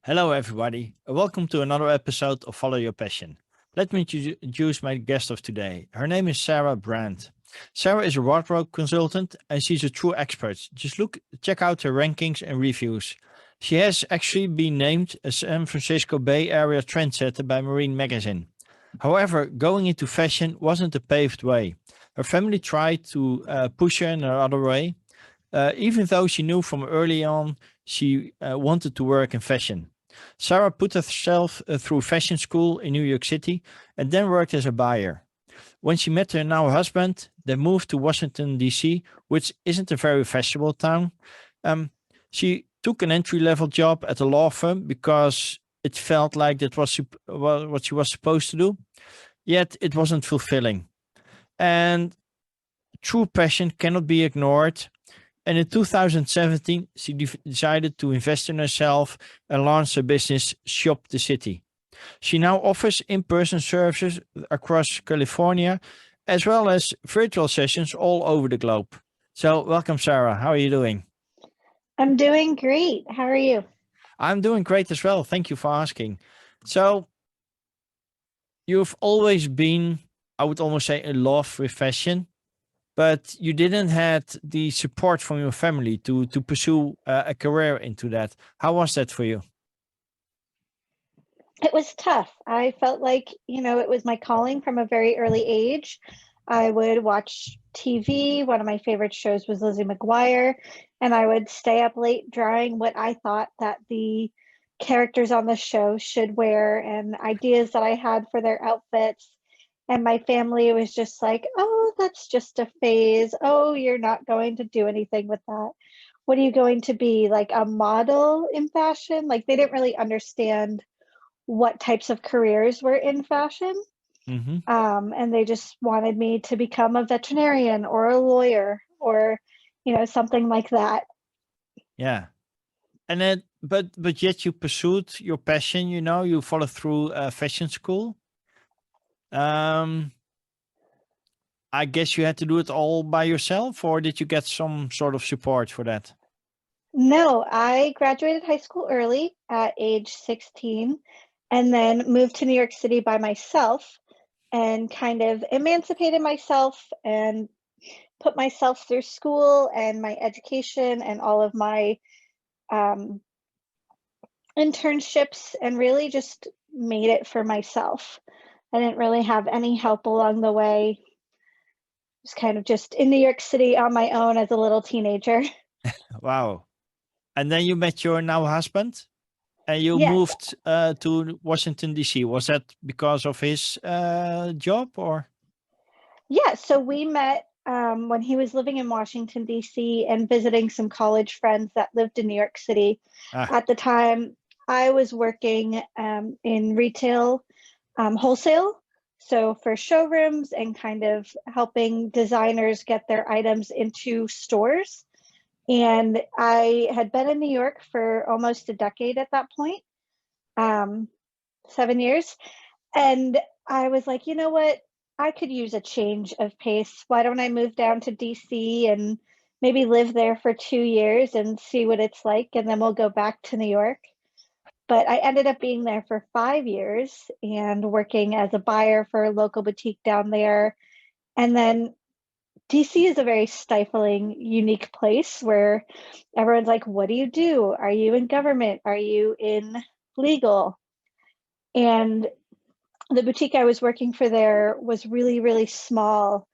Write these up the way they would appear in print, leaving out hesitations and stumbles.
Hello, everybody. Welcome to another episode of Follow Your Passion. Let me introduce my guest of today. Her name is Sahra Brandt. Sarah is a wardrobe consultant and she's a true expert. Check out her rankings and reviews. She has actually been named a San Francisco Bay Area trendsetter by Marin Magazine. However, going into fashion wasn't a paved way. Her family tried to push her in another way, even though she knew from early on she wanted to work in fashion. Sarah put herself through fashion school in New York City and then worked as a buyer. When she met her now husband, they moved to Washington, D.C., which isn't a very fashionable town. She took an entry level job at a law firm because it felt like that was what she was supposed to do, yet it wasn't fulfilling. And true passion cannot be ignored. And in 2017, she decided to invest in herself and launch her business, Shop the City. She now offers in person services across California, as well as virtual sessions all over the globe. So, welcome, Sarah. How are you doing? I'm doing great. How are you? I'm doing great as well. Thank you for asking. So, you've always been, I would almost say, in love with fashion, but you didn't had the support from your family to pursue a career into that. How was that for you? It was tough. I felt like, it was my calling from a very early age. I would watch TV. One of my favorite shows was Lizzie McGuire, and I would stay up late drawing what I thought that the characters on the show should wear and ideas that I had for their outfits. And my family was just like, oh, that's just a phase. Oh, you're not going to do anything with that. What are you going to be, like a model in fashion? Like they didn't really understand what types of careers were in fashion. Hmm. And they just wanted me to become a veterinarian or a lawyer or, something like that. Yeah. And then, but yet you pursued your passion. You followed through fashion school. Um, I guess you had to do it all by yourself, or did you get some sort of support for that? No, I graduated high school early at age 16 and then moved to New York City by myself and kind of emancipated myself and put myself through school and my education and all of my um, internships and really just made it for myself. I didn't really have any help along the way. Just kind of just in New York City on my own as a little teenager. Wow. And then you met your now husband, and you Yes. moved to Washington D.C. Was that because of his job, or? Yeah. So we met when he was living in Washington, D.C., and visiting some college friends that lived in New York City. Ah, At the time, I was working in retail wholesale. So for showrooms and kind of helping designers get their items into stores. And I had been in New York for almost a decade at that point, um, 7 years. And I was like, you know what? I could use a change of pace. Why don't I move down to DC and maybe live there for 2 years and see what it's like? And then we'll go back to New York. But I ended up being there for 5 years and working as a buyer for a local boutique down there. And then DC is a very stifling, unique place where everyone's like, what do you do? Are you in government? Are you in legal? And the boutique I was working for there was really, really small.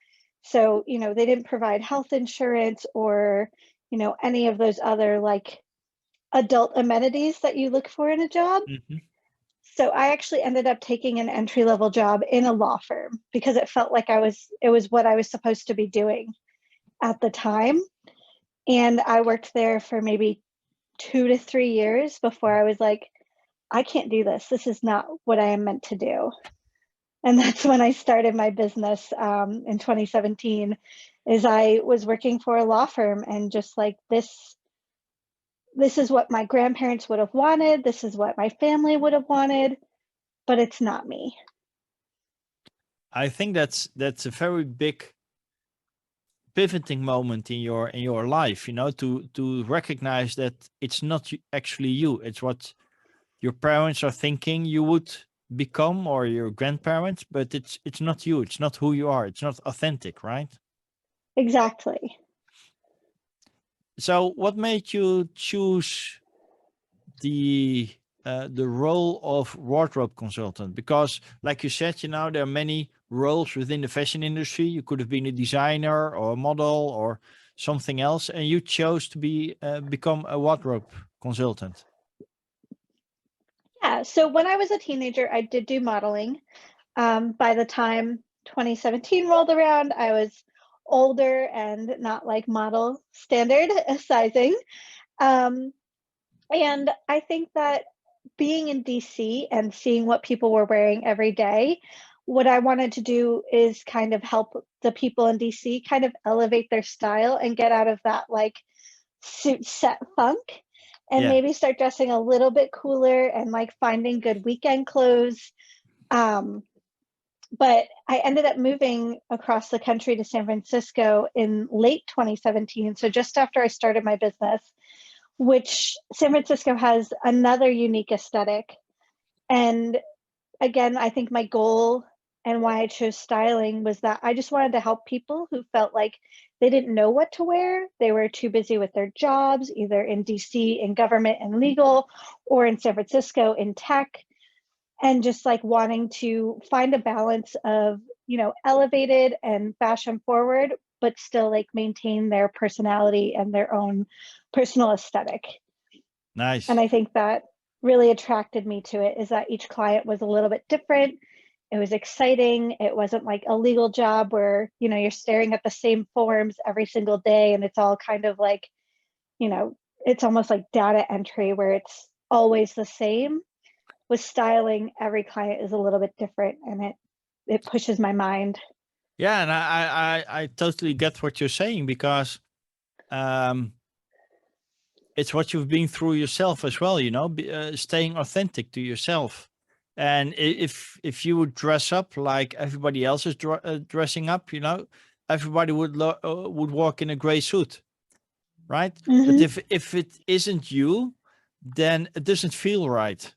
So, they didn't provide health insurance or, any of those other like adult amenities that you look for in a job. mhm. So I actually ended up taking an entry level job in a law firm because it felt like it was what I was supposed to be doing at the time. And I worked there for maybe 2 to 3 years before I was like, I can't do this. This is not what I am meant to do. And that's when I started my business in 2017. Is I was working for a law firm and just like this is what my grandparents would have wanted. This is what my family would have wanted, but it's not me. I think that's a very big pivoting moment in your life. To recognize that it's not actually you. It's what your parents are thinking you would become, or your grandparents, but it's not you. It's not who you are. It's not authentic, right? Exactly. So what made you choose the role of wardrobe consultant? Because like you said, there are many roles within the fashion industry. You could have been a designer or a model or something else, and you chose to become a wardrobe consultant. Yeah. So when I was a teenager, I did do modeling. By the time 2017 rolled around, I was older and not like model standard sizing. Um, and I think that being in DC and seeing what people were wearing every day, what I wanted to do is kind of help the people in DC kind of elevate their style and get out of that like suit set funk and Yeah. maybe start dressing a little bit cooler and like finding good weekend clothes. Um, but I ended up moving across the country to San Francisco in late 2017. So just after I started my business, which San Francisco has another unique aesthetic. And again, I think my goal and why I chose styling was that I just wanted to help people who felt like they didn't know what to wear. They were too busy with their jobs, either in DC in government and legal, or in San Francisco in tech, and just like wanting to find a balance of, elevated and fashion forward, but still like maintain their personality and their own personal aesthetic. And Nice. I think that really attracted me to it, is that each client was a little bit different. It was exciting. It wasn't like a legal job where, you're staring at the same forms every single day and it's all kind of like, it's almost like data entry where it's always the same. With styling, every client is a little bit different, and it pushes my mind. Yeah, and I totally get what you're saying, because um it's what you've been through yourself as well, staying authentic to yourself. And if you would dress up like everybody else is dressing up, everybody would walk in a gray suit, right? But Hmm. if it isn't you, then it doesn't feel right.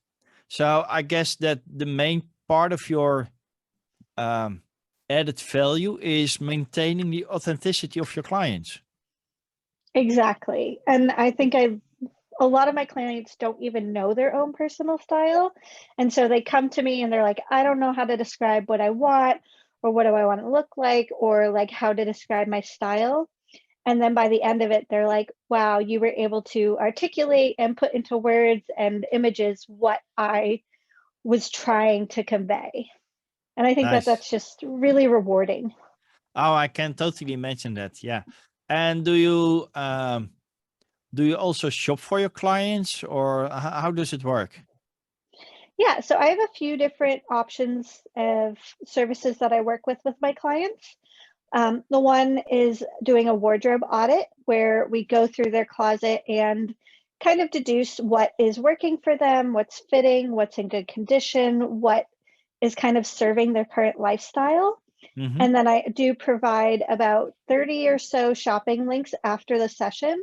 So I guess that the main part of your um, added value is maintaining the authenticity of your clients. Exactly. And I think a lot of my clients don't even know their own personal style. And so they come to me and they're like, I don't know how to describe what I want, or what do I want to look like, or like how to describe my style. And then by the end of it, they're like, wow, you were able to articulate and put into words and images what I was trying to convey. And I think that Nice. that's just really rewarding. Oh, I can totally imagine that. Yeah. And do you also shop for your clients, or how does it work? Yeah, so I have a few different options of services that I work with my clients. The one is doing a wardrobe audit where we go through their closet and kind of deduce what is working for them, what's fitting, what's in good condition, what is kind of serving their current lifestyle. Hmm. And then I do provide about 30 or so shopping links after the session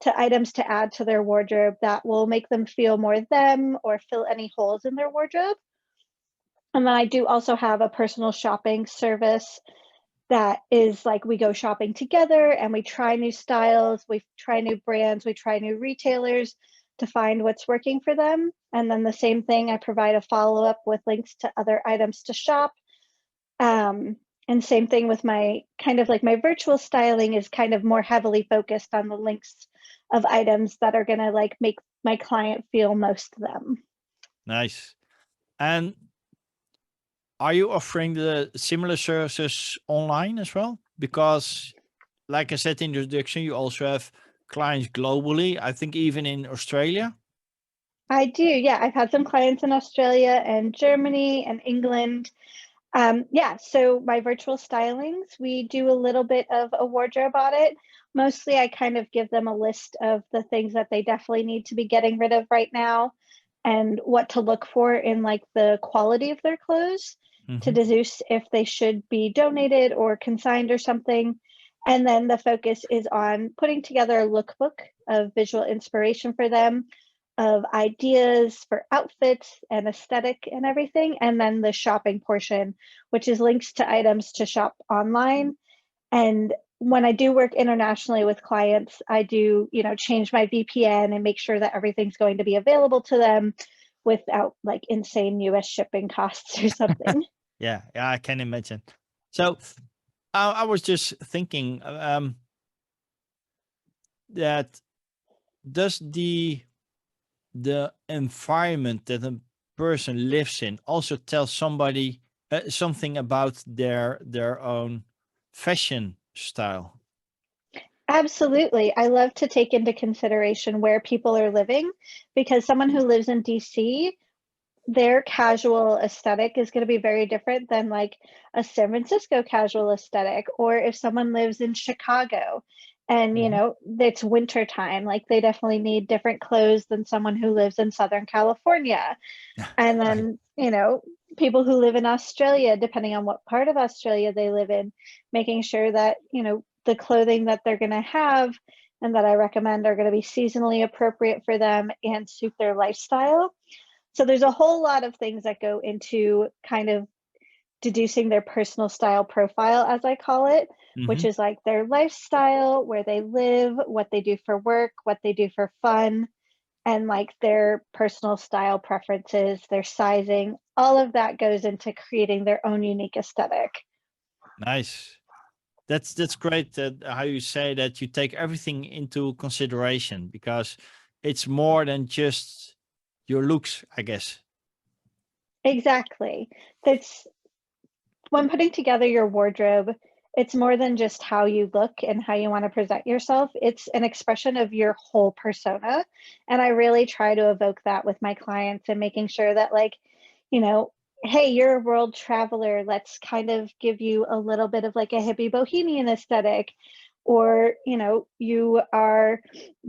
to items to add to their wardrobe that will make them feel more them or fill any holes in their wardrobe. And then I do also have a personal shopping service that is like we go shopping together and we try new styles, we try new brands, we try new retailers to find what's working for them. And then the same thing, I provide a follow up with links to other items to shop. Um, and same thing with my kind of like my virtual styling is kind of more heavily focused on the links of items that are going to like make my client feel most them. Nice. And are you offering the similar services online as well? Because, like I said in the introduction, you also have clients globally. I think even in Australia. I do. Yeah. I've had some clients in Australia and Germany and England. Yeah, so my virtual stylings, we do a little bit of a wardrobe audit. Mostly, I kind of give them a list of the things that they definitely need to be getting rid of right now and what to look for in like the quality of their clothes to Hmm. deduce if they should be donated or consigned or something. And then the focus is on putting together a lookbook of visual inspiration for them, of ideas for outfits and aesthetic and everything. And then the shopping portion, which is links to items to shop online. And when I do work internationally with clients, I do, change my VPN and make sure that everything's going to be available to them without like insane US shipping costs or something. Yeah, I can imagine. So I was just thinking that does the environment that a person lives in also tell somebody something about their own fashion style? Absolutely. I love to take into consideration where people are living, because someone who lives in DC, their casual aesthetic is going to be very different than like a San Francisco casual aesthetic. Or if someone lives in Chicago and, Mhm. it's winter time, like they definitely need different clothes than someone who lives in Southern California. And Right. then, people who live in Australia, depending on what part of Australia they live in, making sure that, the clothing that they're going to have and that I recommend are going to be seasonally appropriate for them and suit their lifestyle. So there's a whole lot of things that go into kind of deducing their personal style profile, as I call it, which Hmm. is like their lifestyle, where they live, what they do for work, what they do for fun, and like their personal style preferences, their sizing. All of that goes into creating their own unique aesthetic. Nice. That's great that how you say that you take everything into consideration because it's more than just your looks, I guess. Exactly. That's when putting together your wardrobe, it's more than just how you look and how you want to present yourself. It's an expression of your whole persona. And I really try to evoke that with my clients and making sure that, like, you know, hey, you're a world traveler. Let's kind of give you a little bit of like a hippie bohemian aesthetic. Or, you are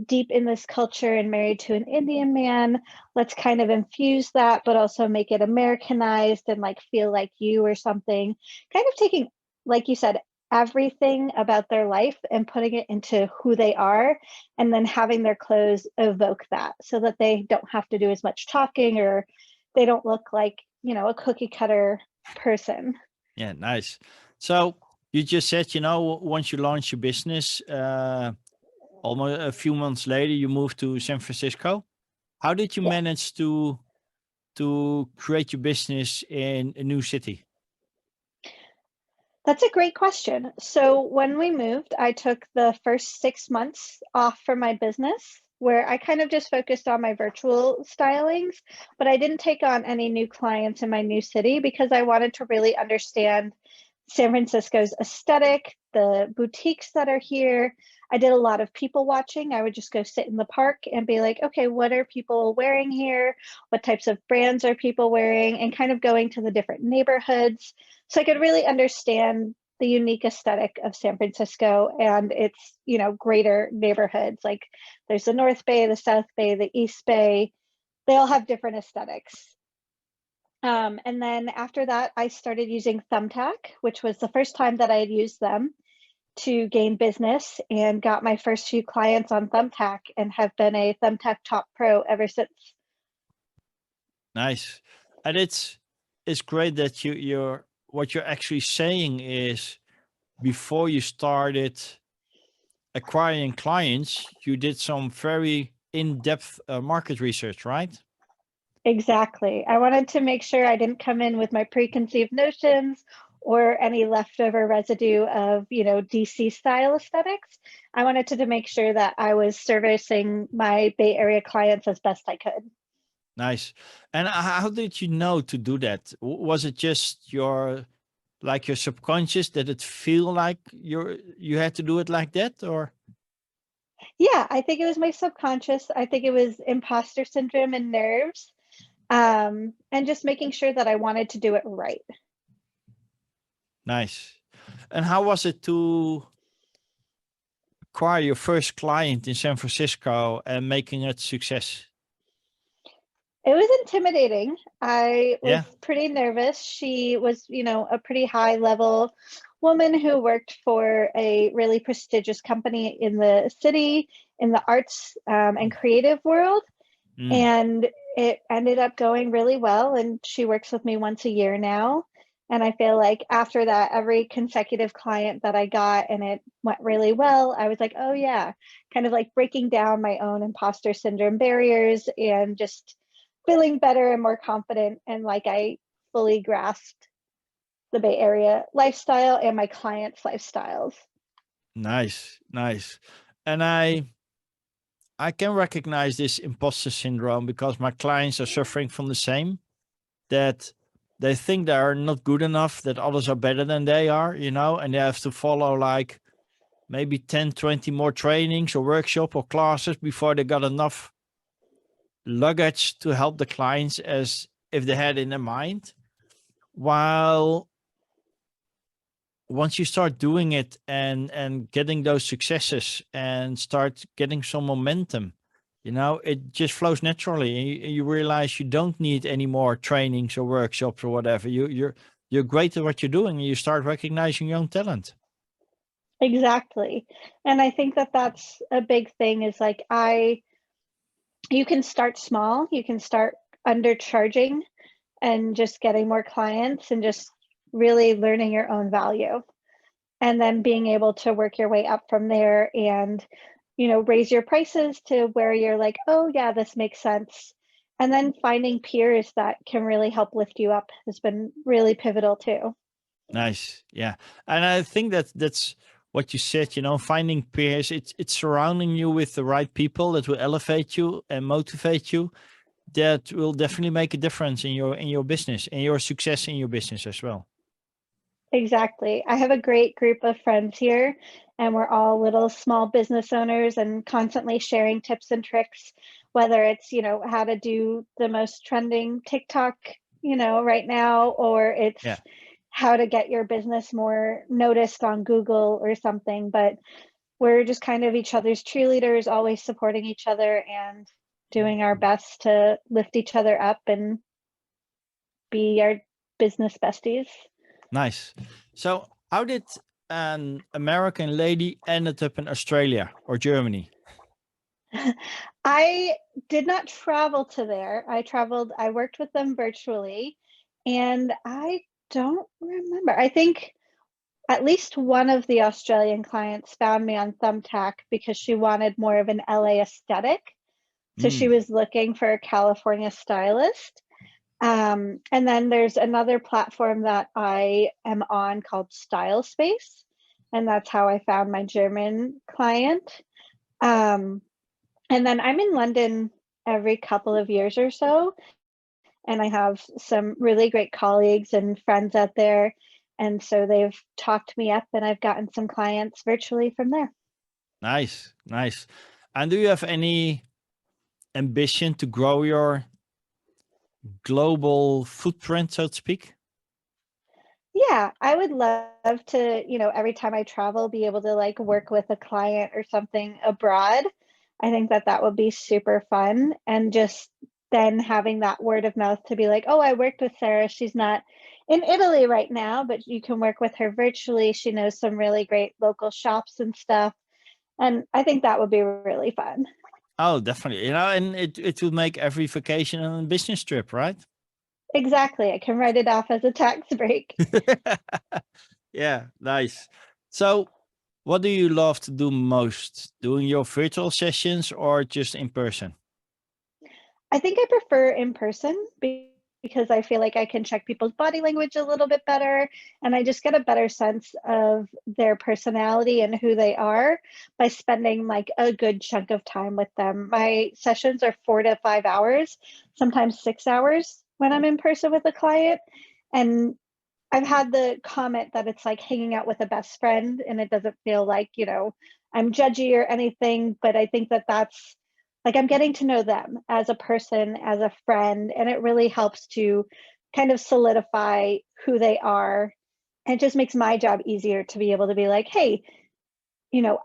deep in this culture and married to an Indian man. Let's kind of infuse that, but also make it Americanized and like feel like you or something. Kind of taking, like you said, everything about their life and putting it into who they are, and then having their clothes evoke that so that they don't have to do as much talking, or they don't look like, a cookie cutter person. Yeah, nice. So you just said, once you launch your business, almost a few months later, you moved to San Francisco. How did you Yes. manage to create your business in a new city? That's a great question. So when we moved, I took the first 6 months off from my business, where I kind of just focused on my virtual stylings, but I didn't take on any new clients in my new city because I wanted to really understand San Francisco's aesthetic, the boutiques that are here. I did a lot of people watching. I would just go sit in the park and be like, okay, what are people wearing here? What types of brands are people wearing? And kind of going to the different neighborhoods so I could really understand the unique aesthetic of San Francisco and its, greater neighborhoods. Like there's the North Bay, the South Bay, the East Bay. They all have different aesthetics. And then after that, I started using Thumbtack, which was the first time that I had used them to gain business, and got my first few clients on Thumbtack and have been a Thumbtack top pro ever since. Nice. And it's great that you're what you're actually saying is before you started acquiring clients, you did some very in-depth market research, right? Exactly. I wanted to make sure I didn't come in with my preconceived notions or any leftover residue of, DC style aesthetics. I wanted to make sure that I was servicing my Bay Area clients as best I could. Nice. And how did you know to do that? Was it just your subconscious that it feel like you had to do it like that, or? Yeah, I think it was my subconscious. I think it was imposter syndrome and nerves, and just making sure that I wanted to do it right. Nice. And how was it to acquire your first client in San Francisco and making it success? It was intimidating. I was Yeah. pretty nervous. She was, a pretty high level woman who worked for a really prestigious company in the city, in the arts and creative world. Mm. And it ended up going really well. And she works with me once a year now. And I feel like after that, every consecutive client that I got and it went really well, I was like, oh, yeah, kind of like breaking down my own imposter syndrome barriers and just feeling better and more confident. And like I fully grasped the Bay Area lifestyle and my clients' lifestyles. Nice, nice. And I can recognize this imposter syndrome because my clients are suffering from the same, that they think they are not good enough, that others are better than they are, and they have to follow like maybe 10, 20 more trainings or workshop or classes before they got enough luggage to help the clients as if they had in their mind. While once you start doing it and getting those successes and start getting some momentum, it just flows naturally, and you realize you don't need any more trainings or workshops or whatever. You're great at what you're doing, and you start recognizing your own talent. Exactly. And I think that that's a big thing is like you can start small, you can start undercharging and just getting more clients and just really learning your own value. And then being able to work your way up from there and, raise your prices to where you're like, oh, yeah, this makes sense. And then finding peers that can really help lift you up has been really pivotal too. Nice. Yeah. And I think that's what you said, finding peers. It's surrounding you with the right people that will elevate you and motivate you. That will definitely make a difference in your business and your success in your business as well. Exactly. I have a great group of friends here, and we're all little small business owners and constantly sharing tips and tricks, whether it's, how to do the most trending TikTok, right now, or Yeah. it's how to get your business more noticed on Google or something. But we're just kind of each other's cheerleaders, always supporting each other and doing our best to lift each other up and be our business besties. Nice. So how did an American lady ended up in Australia or Germany? I did not travel to there. I worked with them virtually, and I don't remember. I think at least one of the Australian clients found me on Thumbtack because she wanted more of an LA aesthetic. So she Mm, was looking for a California stylist. And then there's another platform that I am on called Style Space, and that's how I found my German client. Um, and then I'm in London every couple of years or so, and I have some really great colleagues and friends out there. And so they've talked me up, and I've gotten some clients virtually from there. nice, nice. And do you have any ambition to grow your global footprint, so to speak? Yeah, I would love to, every time I travel, be able to like work with a client or something abroad. I think that that would be super fun. And just then having that word of mouth to be like, oh, I worked with Sarah. She's not in Italy right now, but you can work with her virtually. She knows some really great local shops and stuff. And I think that would be really fun. Oh, definitely. And it will make every vacation a business trip, right? Exactly. I can write it off as a tax break. Yeah, nice. So, what do you love to do most? Doing your virtual sessions or just in person? I think I prefer in person because I feel like I can check people's body language a little bit better, and I just get a better sense of their personality and who they are by spending like a good chunk of time with them. My sessions are 4 to 5 hours, sometimes 6 hours when I'm in person with a client. And I've had the comment that it's like hanging out with a best friend, and it doesn't feel like, I'm judgy or anything, but I think that that's like I'm getting to know them as a person, as a friend, and it really helps to kind of solidify who they are. And it just makes my job easier to be able to be like, hey,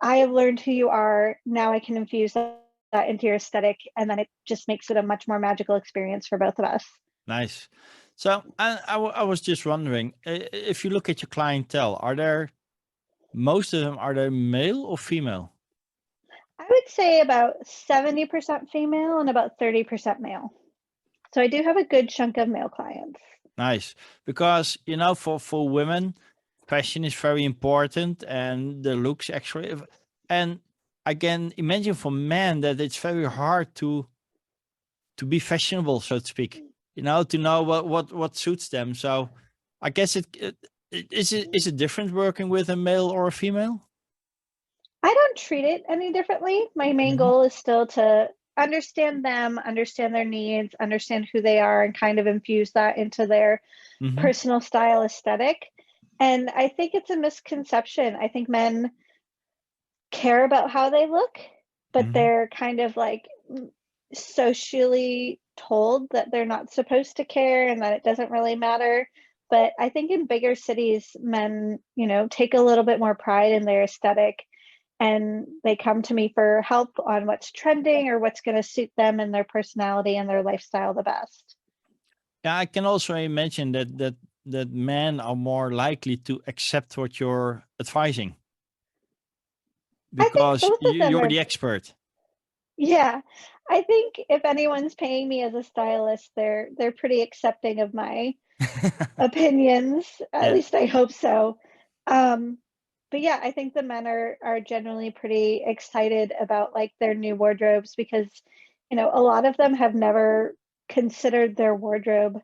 I have learned who you are. Now I can infuse that into your aesthetic. And then it just makes it a much more magical experience for both of us. Nice. So, I was just wondering, if you look at your clientele, most of them, are they male or female? I would say about 70% female and about 30% male. So I do have a good chunk of male clients. Nice, because for women, fashion is very important, and the looks actually. And I can imagine for men that it's very hard to be fashionable, so to speak. To know what suits them. So I guess is it different working with a male or a female? I don't treat it any differently. My main Hmm. goal is still to understand them, understand their needs, understand who they are, and kind of infuse that into their Hmm. personal style aesthetic. And I think it's a misconception. I think men care about how they look, but Hmm. they're kind of like socially told that they're not supposed to care and that it doesn't really matter. But I think in bigger cities, men, take a little bit more pride in their aesthetic, and they come to me for help on what's trending or what's going to suit them and their personality and their lifestyle the best. Yeah, I can also imagine that men are more likely to accept what you're advising I think because both of them you're are, the expert. yeah. I think if anyone's paying me as a stylist, they're pretty accepting of my opinions. At Yeah. least I hope so. Um, but yeah, I think the men are generally pretty excited about like their new wardrobes because, a lot of them have never considered their wardrobe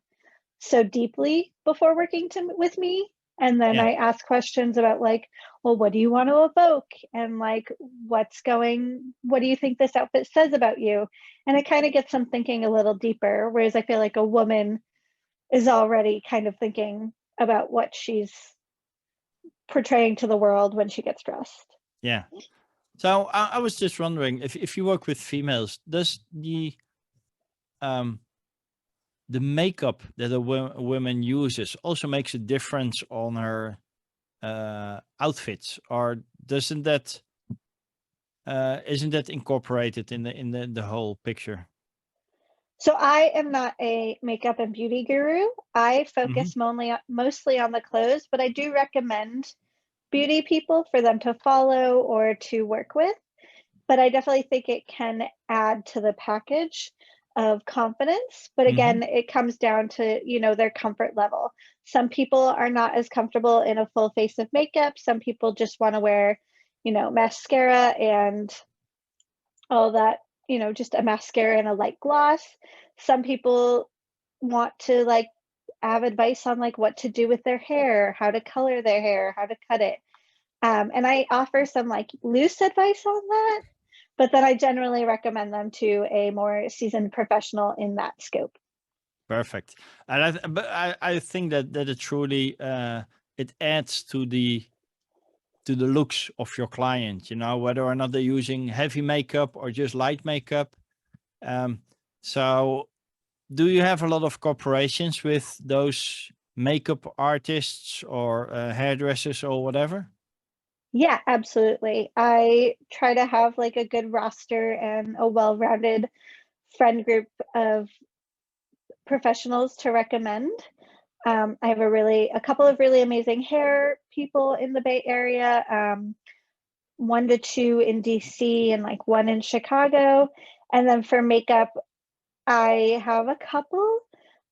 so deeply before working with me. And then Yeah. I ask questions about like, well, what do you want to evoke? And like, what do you think this outfit says about you? And it kind of gets them thinking a little deeper. Whereas I feel like a woman is already kind of thinking about what she's portraying to the world when she gets dressed. Yeah. So I was just wondering if you work with females, does um the makeup that a woman uses also makes a difference on her outfits, or doesn't that isn't that incorporated in the whole picture? So I am not a makeup and beauty guru. I Hmm. focus mostly on the clothes, but I do recommend beauty people for them to follow or to work with. But I definitely think it can add to the package of confidence. But Hmm. again, it comes down to, their comfort level. Some people are not as comfortable in a full face of makeup. Some people just want to wear, mascara and all that, just a mascara and a light gloss. Some people want to like have advice on like what to do with their hair, how to color their hair, how to cut it. And I offer some like loose advice on that, but then I generally recommend them to a more seasoned professional in that scope. Perfect. And I think that it truly it adds to the looks of your client, whether or not they're using heavy makeup or just light makeup. Um, so do you have a lot of cooperations with those makeup artists or hairdressers or whatever? Yeah, absolutely. I try to have like a good roster and a well-rounded friend group of professionals to recommend. I have a couple of really amazing hair people in the Bay Area, 1 to 2 in DC and like 1 in Chicago. And then for makeup, I have a couple,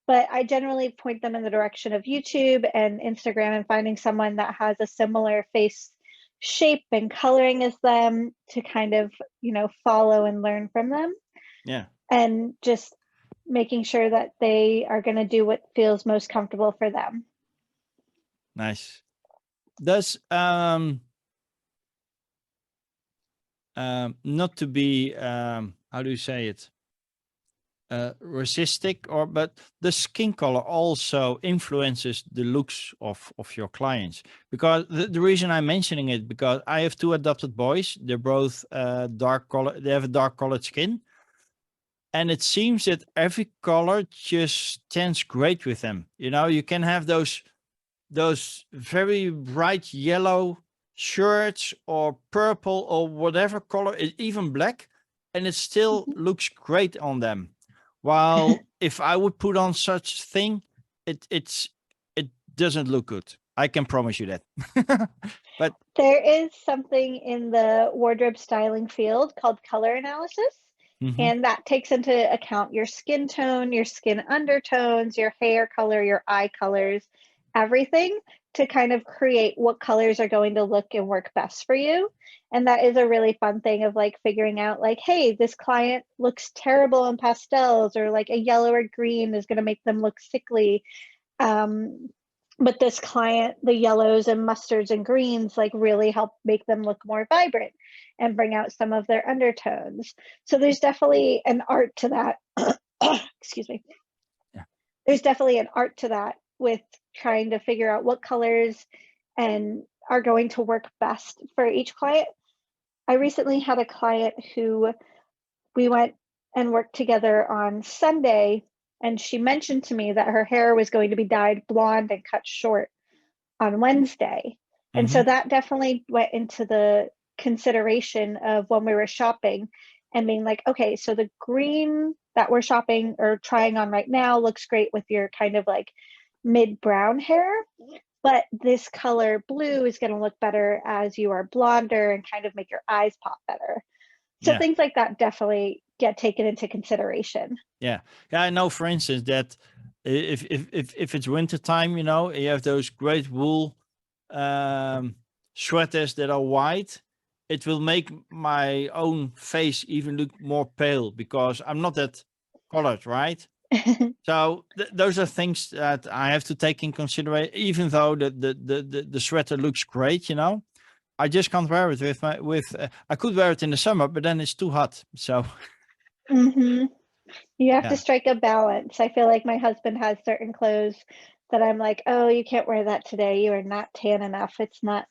but I generally point them in the direction of YouTube and Instagram and finding someone that has a similar face shape and coloring as them to kind of, follow and learn from them, Yeah, and just making sure that they are going to do what feels most comfortable for them. nice. Does not to be how do you say it, racistic, or but the skin color also influences the looks of your clients? Because the reason I'm mentioning it, because I have two adopted boys. They're both dark color. They have a dark colored skin, and it seems that every color just stands great with them. You can have those very bright yellow shirts or purple or whatever color, even black, and it still Mhm. looks great on them. While if I would put on such thing, it doesn't look good. I can promise you that. But There is something in the wardrobe styling field called color analysis, and that takes into account your skin tone, your skin undertones, your hair color, your eye colors, everything to kind of create what colors are going to look and work best for you. And that is a really fun thing of like figuring out like, hey, this client looks terrible in pastels, or like a yellow or green is going to make them look sickly. But this client, the yellows and mustards and greens, like really help make them look more vibrant and bring out some of their undertones. So there's definitely an art to that. Excuse me. Yeah. There's definitely an art to that with trying to figure out what colors and are going to work best for each client. I recently had a client who we went and worked together on Sunday, and she mentioned to me that her hair was going to be dyed blonde and cut short on Wednesday. And so that definitely went into the consideration of when we were shopping and being like, okay, so the green that we're shopping or trying on right now looks great with your kind of like mid-brown hair, but this color blue is going to look better as you are blonder and kind of make your eyes pop better. So things like that definitely get taken into consideration. Yeah. I know, for instance, that if it's winter time, you know, you have those great wool sweaters that are white. It will make my own face even look more pale because I'm not that colored, right? So those are things that I have to take in consideration. Even though the sweater looks great, you know, I just can't wear it I could wear it in the summer, but then it's too hot. So You have to strike a balance. I feel like my husband has certain clothes that I'm like, oh, you can't wear that today. You are not tan enough. It's not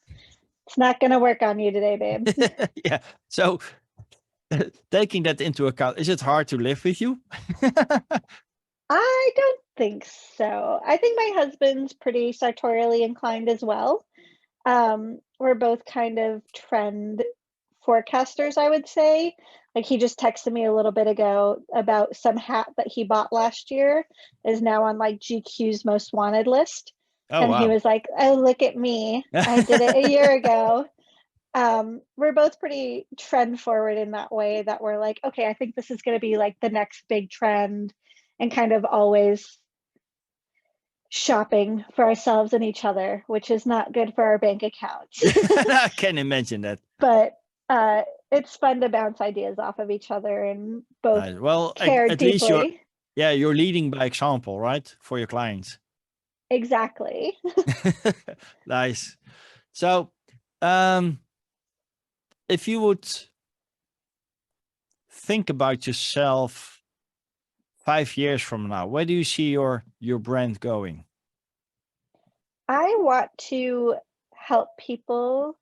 going to work on you today, babe. Yeah. So taking that into account, is it hard to live with you? I don't think so. I think my husband's pretty sartorially inclined as well. We're both kind of trend forecasters, I would say. Like he just texted me a little bit ago about some hat that he bought last year is now on like GQ's most wanted list. Oh, And he wow. was like, oh, look at me. I did it a year ago. We're both pretty trend forward in that way that we're like, okay, I think this is going to be like the next big trend, and kind of always shopping for ourselves and each other, which is not good for our bank accounts. I can imagine that. But it's fun to bounce ideas off of each other and both well, care at least deeply. you're leading by example, right? For your clients. Exactly. Nice. So, if you would think about yourself 5 years from now, where do you see your brand going? I want to help people.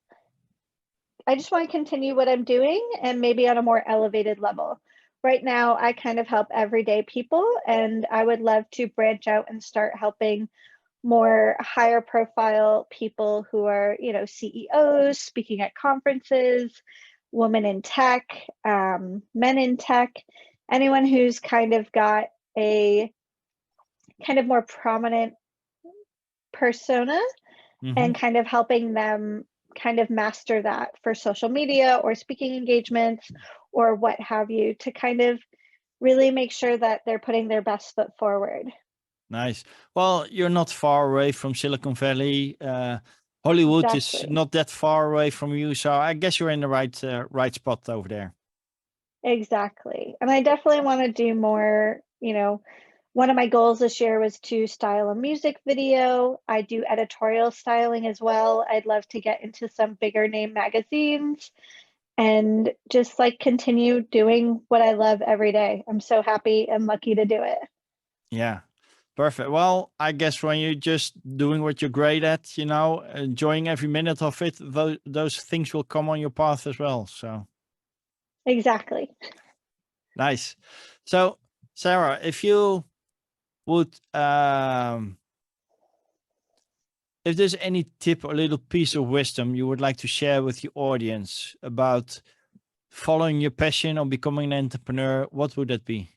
I just want to continue what I'm doing and maybe on a more elevated level. Right now, I kind of help everyday people, and I would love to branch out and start helping more higher profile people who are, you know, CEOs, speaking at conferences, women in tech, men in tech, anyone who's kind of got a kind of more prominent persona, and kind of helping them kind of master that for social media or speaking engagements or what have you, to kind of really make sure that they're putting their best foot forward. Nice. Well, you're not far away from Silicon Valley. Hollywood is Exactly. not that far away from you, so I guess you're in the right spot over there. Exactly. And I definitely want to do more, you know, one of my goals this year was to style a music video. I do editorial styling as well. I'd love to get into some bigger name magazines and just like continue doing what I love every day. I'm so happy and lucky to do it. Yeah. Perfect. Well, I guess when you're just doing what you're great at, you know, enjoying every minute of it, those things will come on your path as well. So Exactly. nice. So, Sarah, if you would, if there's any tip or little piece of wisdom you would like to share with your audience about following your passion or becoming an entrepreneur, what would that be?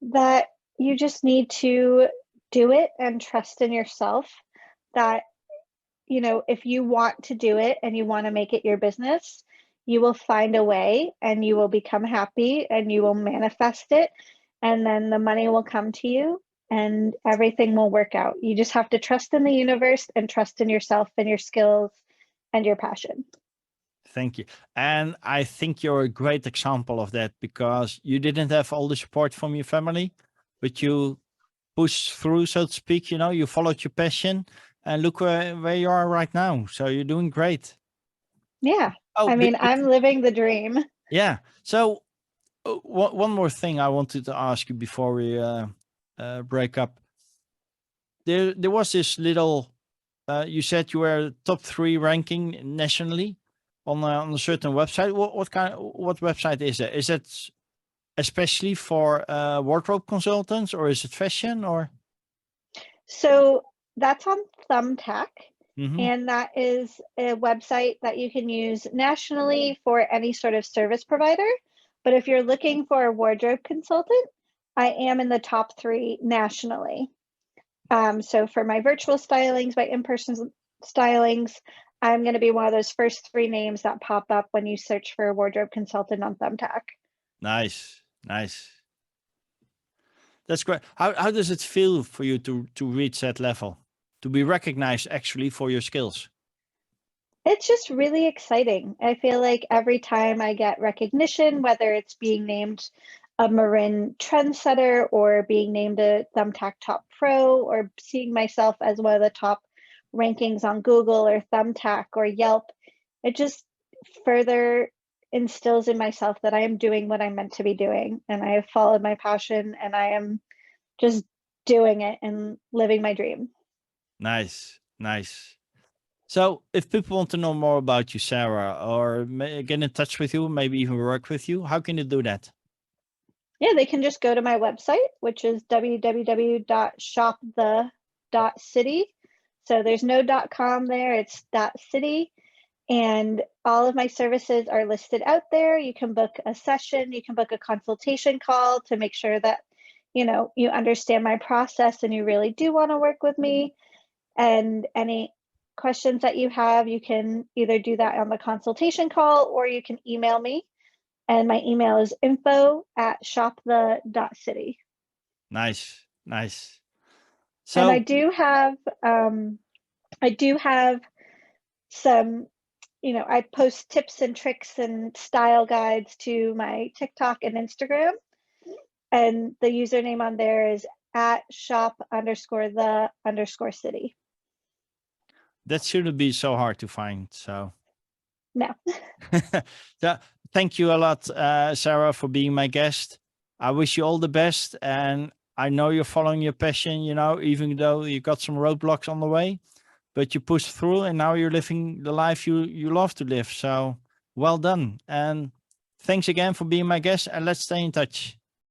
That you just need to do it and trust in yourself. that, you know, if you want to do it and you want to make it your business, you will find a way and you will become happy and you will manifest it. And then the money will come to you and everything will work out. You just have to trust in the universe and trust in yourself and your skills and your passion. Thank you. And I think you're a great example of that, because you didn't have all the support from your family, but you pushed through, so to speak. You know, you followed your passion, and look where you are right now. So you're doing great. Yeah. Oh, I mean, I'm living the dream. yeah. So one more thing I wanted to ask you before we break up. There was this little, you said you were top 3 ranking nationally on a certain website. What website is it? Is it especially for wardrobe consultants, or is it fashion, or? So that's on Thumbtack. Mm-hmm. And that is a website that you can use nationally for any sort of service provider. But if you're looking for a wardrobe consultant, I am in the top 3 nationally. So for my virtual stylings, my in-person stylings, I'm going to be one of those first 3 names that pop up when you search for a wardrobe consultant on Thumbtack. Nice, nice. That's great. How does it feel for you to reach that level, to be recognized actually for your skills? It's just really exciting. I feel like every time I get recognition, whether it's being named a Marin trendsetter or being named a Thumbtack Top Pro or seeing myself as one of the top rankings on Google or Thumbtack or Yelp, it just further instills in myself that I am doing what I'm meant to be doing. And I have followed my passion and I am just doing it and living my dream. Nice, nice. So if people want to know more about you, Sarah, or get in touch with you, maybe even work with you, how can you do that? Yeah, they can just go to my website, which is www.shopthe.city. So there's no .com there, it's .city. And all of my services are listed out there. You can book a session, you can book a consultation call to make sure that, you know, you understand my process and you really do want to work with me. And any questions that you have, you can either do that on the consultation call or you can email me. And my email is info@shopthe.city. Nice, nice. And So I do have some, you know, I post tips and tricks and style guides to my TikTok and Instagram. And the username on there is @shop_the_city. that shouldn't be so hard to find. So, No. so thank you a lot, Sarah, for being my guest. I wish you all the best. And I know you're following your passion, you know, even though you got some roadblocks on the way, but you pushed through and now you're living the life you love to live. So well done. And thanks again for being my guest, and let's stay in touch.